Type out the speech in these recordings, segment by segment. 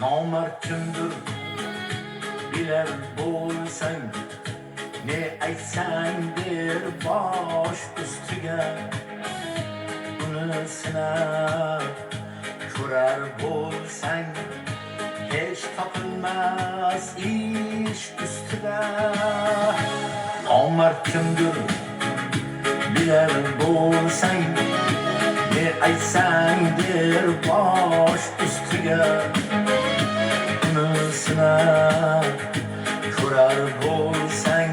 Nomard kimdir biler bo'lsang, ne aytsang der bosh ustiga. Buni sinab ko'rar bo'lsang, hech topilmas ish ustida. Nomard kimdir bilar bo'lsang, ne aytsang der bosh ustiga. Buni sinab ko'rar bo'lsang,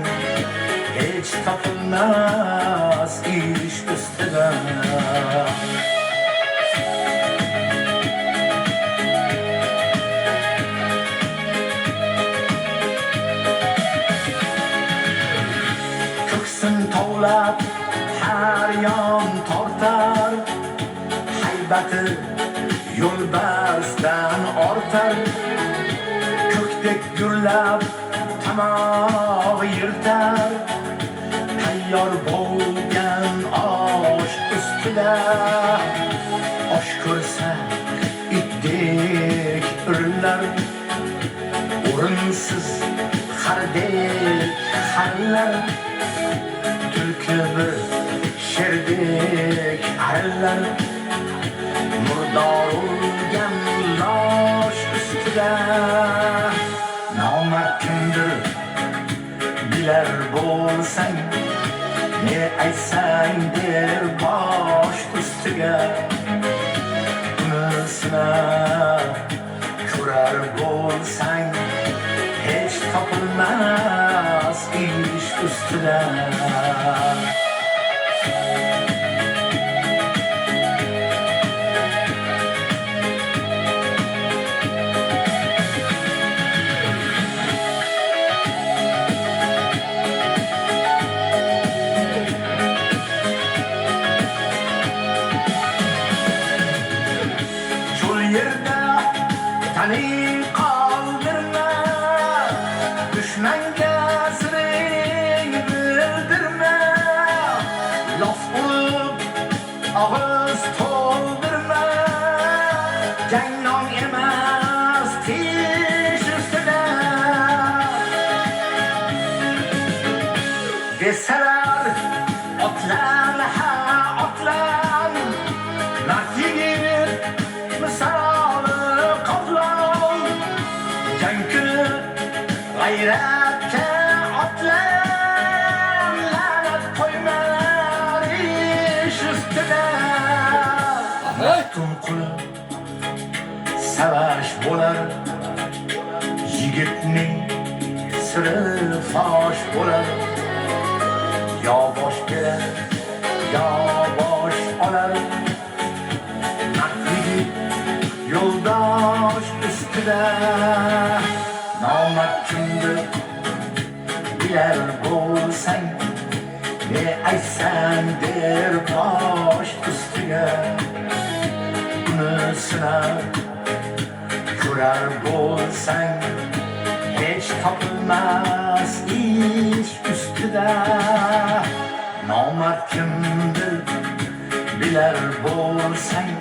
hech topilmas ish ustida. Ko'ksin tovlab har yon tortar, haybati yo'lbarsdan ortar. Ko'kdek gurlab tamog'i yirtar, tayyor bo'lgan osh ustida. Osh ko'rsa itdek urillar, o'rinsiz xardek xarlar. Tulki bir sherdek arillar, murdor o'lgan losh ustida. Nomard kimdir bilar bo'lsang, ne aytsang der bosh ustiga. Buni sinab ko'rar bo'lsang, hech topilmas ish ustida. Yerda taning qoldirma, dushmanga siring bildirma. Lof urib og'iz to'ldirma, jangnon emas tish ustida. Desalar otlan ha otlan, mard yigit misoli qoplon. Jang kuni g'ayratga otlan, la'nat qo'ymar ish ustida. Maftun qul savash bo'lar, yigitning siri fosh bo'lar. Yo bosh berar, yo bosh olar, yo'ldosh ustida. Nomard kimdir bilar bo'lsang, ne aytsang der bosh ustiga. Buni sinab ko'rar bo'lsang, hech topilmas ish ustida. Nomard kimdir bilar bo'lsang,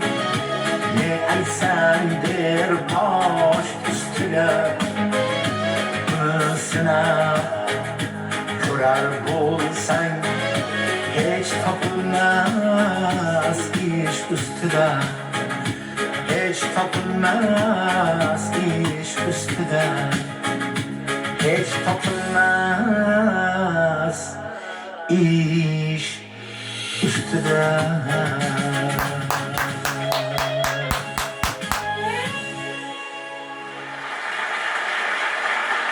ne aytsang der bosh ustiga. Buni sinab ko'rar bo'lsang, hech topilmas ish ustida. Hech topilmas ish ustida. Hech topilmas ish ustida.